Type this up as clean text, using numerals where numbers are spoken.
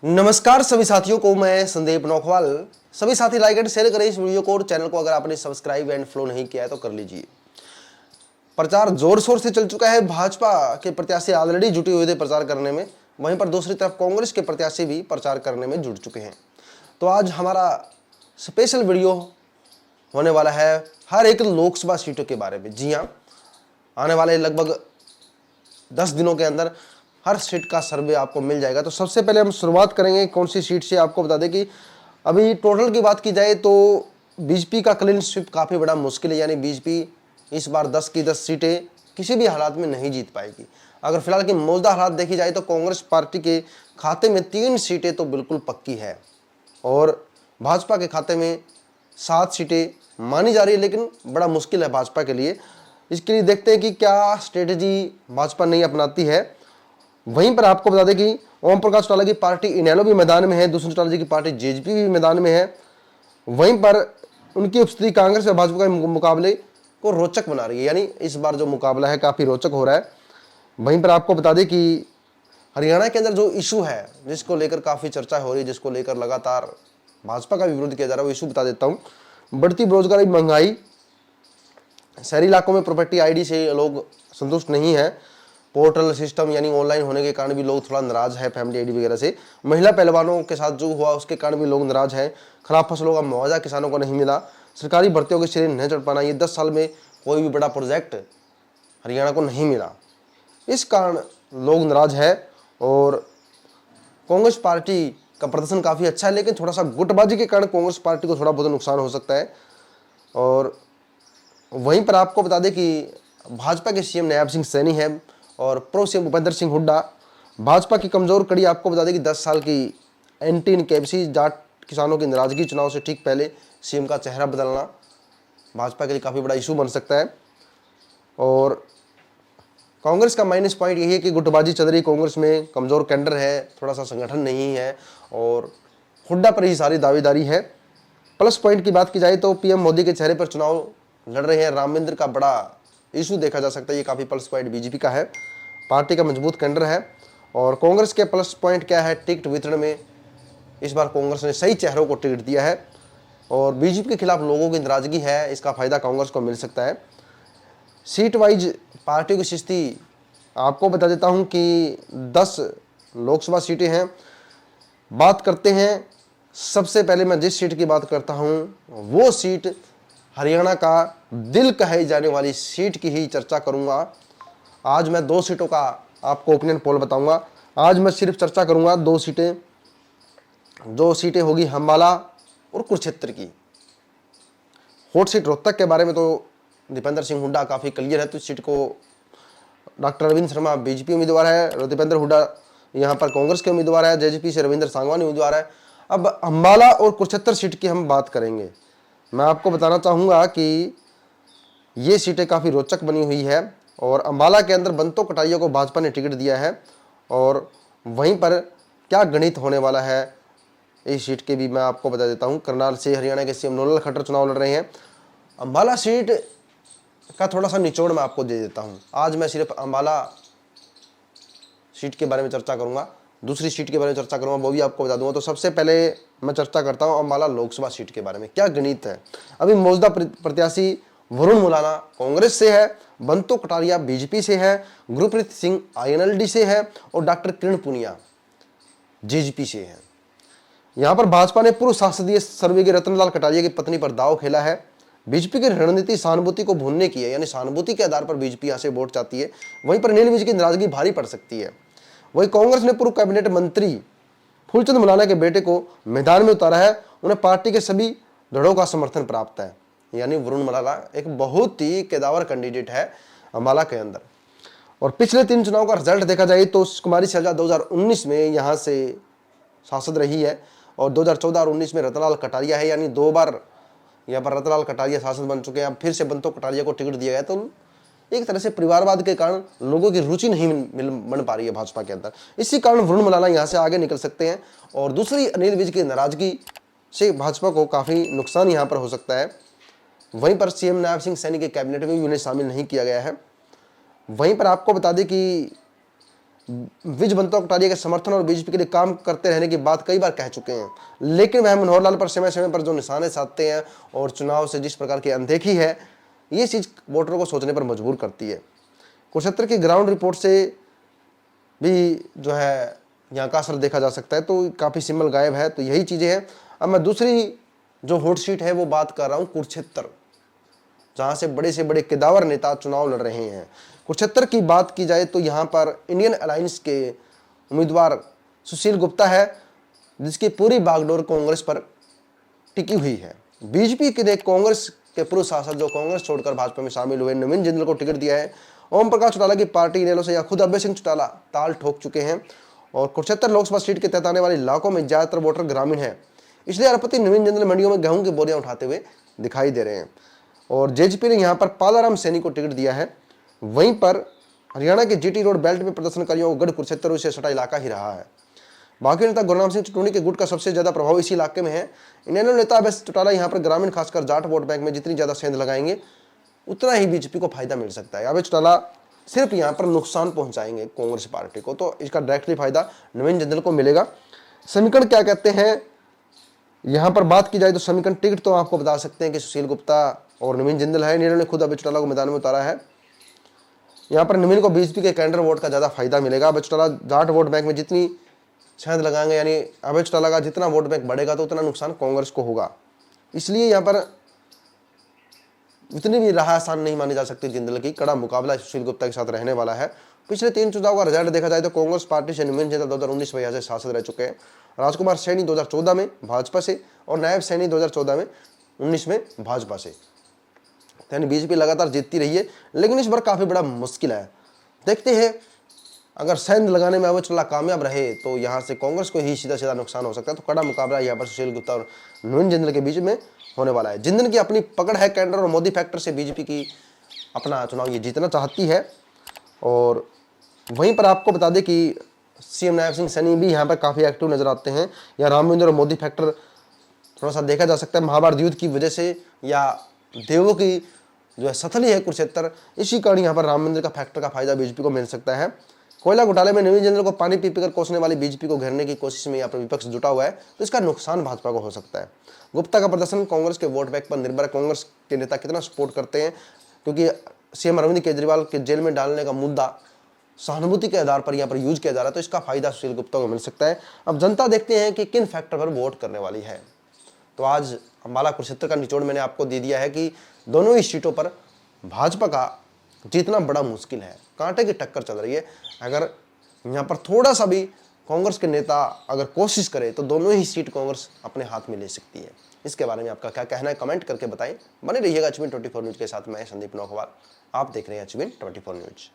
नमस्कार सभी साथियों को, मैं संदीप नौखवाल। सभी साथी लाइक एंड शेयर करें इस वीडियो को और चैनल को अगर आपने सब्सक्राइब एंड फॉलो नहीं किया है तो कर लीजिए। प्रचार जोर शोर से चल चुका है। भाजपा के प्रत्याशी ऑलरेडी जुटे हुए थे प्रचार करने में, वहीं पर दूसरी तरफ कांग्रेस के प्रत्याशी भी प्रचार करने में जुट चुके हैं। तो आज हमारा स्पेशल वीडियो होने वाला है हर एक लोकसभा सीटों के बारे में। जी हाँ, आने वाले लगभग 10 दिनों के अंदर हर सीट का सर्वे आपको मिल जाएगा। तो सबसे पहले हम शुरुआत करेंगे कौन सी सीट से। आपको बता दें कि अभी टोटल की बात की जाए तो बीजेपी का क्लीन स्वीप काफ़ी बड़ा मुश्किल है, यानी बीजेपी इस बार 10 की 10 सीटें किसी भी हालात में नहीं जीत पाएगी। अगर फिलहाल की मौजूदा हालात देखी जाए तो कांग्रेस पार्टी के खाते में 3 सीटें तो बिल्कुल पक्की है और भाजपा के खाते में 7 सीटें मानी जा रही है, लेकिन बड़ा मुश्किल है भाजपा के लिए। इसके लिए देखते हैं कि क्या स्ट्रेटेजी भाजपा नहीं अपनाती है। वहीं पर आपको बता दें कि ओम प्रकाश चौटाला की पार्टी इनेलो भी मैदान में है, दुष्यंत चौटाला जी की पार्टी जेजेपी भी मैदान में है। वहीं पर उनकी उपस्थिति कांग्रेस और भाजपा के मुकाबले को रोचक बना रही है, यानी इस बार जो मुकाबला है काफ़ी रोचक हो रहा है। वहीं पर आपको बता दें कि हरियाणा के अंदर जो इशू है जिसको लेकर काफ़ी चर्चा हो रही है, जिसको लेकर लगातार भाजपा का भी विरोध किया जा रहा है, वो इशू बता देता हूँ। बढ़ती बेरोजगारी, महंगाई, शहरी इलाकों में प्रॉपर्टी आईडी से लोग संतुष्ट नहीं है। पोर्टल सिस्टम यानी ऑनलाइन होने के कारण भी लोग थोड़ा नाराज है, फैमिली आईडी वगैरह से। महिला पहलवानों के साथ जो हुआ उसके कारण भी लोग नाराज हैं। खराब फसलों का मुआवजा किसानों को नहीं मिला। सरकारी भर्तियों के श्रेय नहीं चढ़ पाना, ये 10 साल में कोई भी बड़ा प्रोजेक्ट हरियाणा को नहीं मिला, इस कारण लोग नाराज है। और कांग्रेस पार्टी का प्रदर्शन काफ़ी अच्छा है, लेकिन थोड़ा सा गुटबाजी के कारण कांग्रेस पार्टी को थोड़ा बहुत नुकसान हो सकता है। और वहीं पर आपको बता दें कि भाजपा के सीएम नायब सिंह सैनी है और प्रो सीएम भूपेंद्र सिंह हुड्डा। भाजपा की कमजोर कड़ी आपको बता दें कि 10 साल की एंटी इनकैम्पसी, जाट किसानों की नाराजगी, चुनाव से ठीक पहले सीएम का चेहरा बदलना भाजपा के लिए काफ़ी बड़ा इशू बन सकता है। और कांग्रेस का माइनस पॉइंट यही है कि गुटबाजी चल रही कांग्रेस में, कमजोर कैडर है, थोड़ा सा संगठन नहीं है और हुड्डा पर ही सारी दावेदारी है। प्लस पॉइंट की बात की जाए तो पीएम मोदी के चेहरे पर चुनाव लड़ रहे हैं राम मंदिर का बड़ा इशू देखा जा सकता है, ये काफ़ी प्लस पॉइंट बीजेपी का है। पार्टी का मजबूत कैडर है। और कांग्रेस के प्लस पॉइंट क्या है, टिकट वितरण में इस बार कांग्रेस ने सही चेहरों को टिकट दिया है और बीजेपी के खिलाफ लोगों की नाराजगी है, इसका फायदा कांग्रेस को मिल सकता है। सीट वाइज पार्टियों की स्थिति आपको बता देता हूं कि 10 लोकसभा सीटें हैं। बात करते हैं, सबसे पहले मैं जिस सीट की बात करता हूं वो सीट हरियाणा का दिल कहे जाने वाली सीट की ही चर्चा करूंगा। आज मैं 2 सीटों का आपको ओपिनियन पोल बताऊंगा। आज मैं सिर्फ चर्चा करूंगा 2 सीटें, जो सीटें होगी अंबाला और कुरुक्षेत्र की। हॉट सीट रोहतक के बारे में तो दीपेंद्र सिंह हुड्डा काफ़ी क्लियर है, तो इस सीट को डॉक्टर रविंद्र शर्मा बीजेपी उम्मीदवार है, दीपेंद्र हुड्डा यहाँ पर कांग्रेस के उम्मीदवार है, जेजेपी से रविंद्र सांगवानी उम्मीदवार है। अब अंबाला और कुरुक्षेत्र सीट की हम बात करेंगे। मैं आपको बताना चाहूँगा कि ये सीटें काफ़ी रोचक बनी हुई है और अंबाला के अंदर बंतो कटारिया को भाजपा ने टिकट दिया है और वहीं पर क्या गणित होने वाला है इस सीट के भी मैं आपको बता देता हूँ। करनाल से हरियाणा के सीएम नोलाल खट्टर चुनाव लड़ रहे हैं। अंबाला सीट का थोड़ा सा निचोड़ मैं आपको दे देता हूँ। आज मैं सिर्फ अंबाला सीट के बारे में चर्चा करूँगा, दूसरी सीट के बारे में चर्चा करूँगा, वो भी आपको बता दूंगा। तो सबसे पहले मैं चर्चा करता हूँ अंबाला लोकसभा सीट के बारे में। क्या गणित है, अभी मौजूदा प्रत्याशी वरुण मुलाना कांग्रेस से है, बंतो कटारिया बीजेपी से है, गुरप्रीत सिंह आईएनएलडी से है और डॉक्टर किरण पुनिया जेजेपी से है। यहाँ पर भाजपा ने पूर्व संसदीय सर्वे के रतनलाल कटारिया की पत्नी पर दाव खेला है। बीजेपी की रणनीति सहानुभूति को भूनने की है, यानी सहानुभूति के आधार पर बीजेपी यहाँ से वोट चाहती है। वहीं पर नील विज की नाराजगी भारी पड़ सकती है। वहीं कांग्रेस ने पूर्व कैबिनेट मंत्री फूलचंद मुलाना के बेटे को मैदान में उतारा है, उन्हें पार्टी के सभी दलों का समर्थन प्राप्त है। यानी वरुण मुलाना एक बहुत ही कदावर कैंडिडेट है अंबाला के अंदर। और पिछले 3 चुनाव का रिजल्ट देखा जाए तो कुमारी शैलजा 2019 में यहाँ से सांसद रही है और 2014 और 19 में रतनलाल कटारिया है, यानी 2 बार यहाँ पर रतनलाल कटारिया सांसद बन चुके हैं। अब फिर से बंतो कटारिया को टिकट दिया गया, तो एक तरह से परिवारवाद के कारण लोगों की रुचि नहीं बन पा रही है भाजपा के अंदर। इसी कारण वरुण मुलाना यहाँ से आगे निकल सकते हैं। और दूसरी, अनिल विज की नाराजगी से भाजपा को काफ़ी नुकसान यहाँ पर हो सकता है। वहीं पर सीएम नायब सिंह सैनी के कैबिनेट में भी उन्हें शामिल नहीं किया गया है। वहीं पर आपको बता दें कि विज बंतो कटारिया के समर्थन और बीजेपी के लिए काम करते रहने की बात कई बार कह चुके हैं, लेकिन वह मनोहर लाल पर समय समय पर जो निशाने साधते हैं और चुनाव से जिस प्रकार की अनदेखी है, ये चीज वोटरों को सोचने पर मजबूर करती है। कुरुक्षेत्र की ग्राउंड रिपोर्ट से भी जो है यहाँ का असर देखा जा सकता है, तो काफी सिंबल गायब है, तो यही चीजें हैं। अब मैं दूसरी जो हॉट सीट है वो बात कर रहा हूँ कुरुक्षेत्र, जहां से बड़े कद्दावर नेता चुनाव लड़ रहे हैं। कुरुक्षेत्र की बात की जाए तो यहाँ पर इंडियन अलायंस के उम्मीदवार सुशील गुप्ता है, जिसकी पूरी बागडोर कांग्रेस पर टिकी हुई है। बीजेपी के ने कांग्रेस के पूर्व सांसद जो कांग्रेस छोड़कर भाजपा में शामिल हुए नवीन जिंदल को टिकट दिया है। ओम प्रकाश चौटाला की पार्टी इनेलो से या खुद अभय सिंह चौटाला ताल ठोक चुके हैं और कुरुक्षेत्र लोकसभा सीट के तहत आने वाले इलाकों में ज्यादातर वोटर ग्रामीण है, इसलिए अरबपति नवीन जिंदल मंडियों में गेहूं की बोरियां उठाते हुए दिखाई दे रहे हैं। और जेजेपी ने यहाँ पर पालाराम सैनी को टिकट दिया है। वहीं पर हरियाणा के जीटी रोड बेल्ट में प्रदर्शनकारियों को गढ़ कुरुक्षेत्र से सटा इलाका ही रहा है। बाकी नेता गुरनाम सिंह चटूनी के गुट का सबसे ज्यादा प्रभाव इसी इलाके में है। इनेलो नेता अभय चौटाला यहाँ पर ग्रामीण खासकर जाट वोट बैंक में जितनी ज्यादा सेंध लगाएंगे उतना ही बीजेपी को फायदा मिल सकता है। अभय चौटाला सिर्फ यहाँ पर नुकसान पहुंचाएंगे कांग्रेस पार्टी को, तो इसका डायरेक्टली फायदा नवीन जिंदल को मिलेगा। समीकरण क्या कहते हैं यहाँ पर बात की जाए तो समीकरण टिकट तो आपको बता सकते हैं कि सुशील गुप्ता और नवीन जिंदल है। इन्होंने खुद अभय चौटाला को मैदान में उतारा है। यहाँ पर नवीन को बीजेपी के कैंडर वोट का ज्यादा फायदा मिलेगा। अभय चौटाला जाट वोट बैंक में जितनी सेंध लगाएंगे, यानी अभय चौटाला का जितना वोट बैंक बढ़ेगा तो उतना नुकसान कांग्रेस को होगा। इसलिए यहाँ पर इतनी भी राह आसान नहीं मानी जा सकती। जिंदल की कड़ा मुकाबला सुशील गुप्ता के साथ रहने वाला है। पिछले 3 चुनाव का रिजल्ट देखा जाए तो कांग्रेस पार्टी से नवीन जिंदल 2019 में यहाँ से सांसद रह चुके हैं। राजकुमार सैनी 2014 में भाजपा से और नायब सैनी 2014 में 19 में भाजपा से, यानी बीजेपी लगातार जीतती रही है। लेकिन इस बार काफी बड़ा मुश्किल है। देखते हैं अगर सेंध लगाने में अभय चौटाला कामयाब रहे तो यहाँ से कांग्रेस को ही सीधा सीधा नुकसान हो सकता है। तो कड़ा मुकाबला यहाँ पर सुशील गुप्ता और नवीन जिंदल के बीच में होने वाला है। जिंदल की अपनी पकड़ है कैंडर और मोदी फैक्टर से बीजेपी की अपना चुनाव ये जीतना चाहती है। और वहीं पर आपको बता दें कि सीएम नायब सिंह सैनी भी यहाँ पर काफी एक्टिव नजर आते हैं। या रामविंदर और मोदी फैक्टर थोड़ा सा देखा जा सकता है महाभारत युद्ध की वजह से, या देवों की जो है सथली है कुरुक्षेत्र, इसी कारण यहाँ पर रामविंदर का फैक्टर का फायदा बीजेपी को मिल सकता है। कोयला घोटाले में नवीन जिंदल को पानी पी पीकर कोसने वाली बीजेपी को घेरने की कोशिश में यहाँ पर विपक्ष जुटा हुआ है, तो इसका नुकसान भाजपा को हो सकता है। गुप्ता का प्रदर्शन कांग्रेस के वोट बैंक पर निर्भर है, कांग्रेस के नेता कितना सपोर्ट करते हैं, क्योंकि सीएम अरविंद केजरीवाल के जेल में डालने का मुद्दा सहानुभूति के आधार पर यहाँ पर यूज किया जा रहा है, तो इसका फायदा सुशील गुप्ता को मिल सकता है। अब जनता देखते हैं कि किन फैक्टर पर वोट करने वाली है। तो आज अम्बाला कुरुक्षेत्र का निचोड़ मैंने आपको दे दिया है कि दोनों ही सीटों पर भाजपा का जीतना बड़ा मुश्किल है, कांटे की टक्कर चल रही है। अगर यहाँ पर थोड़ा सा भी कांग्रेस के नेता अगर कोशिश करे तो दोनों ही सीट कांग्रेस अपने हाथ में ले सकती है। इसके बारे में आपका क्या कहना है कमेंट करके बताएं। बने रहिएगा अचविन 24 न्यूज के साथ। मैं संदीप नौखवाल, आप देख रहे हैं अचविन 24 न्यूज।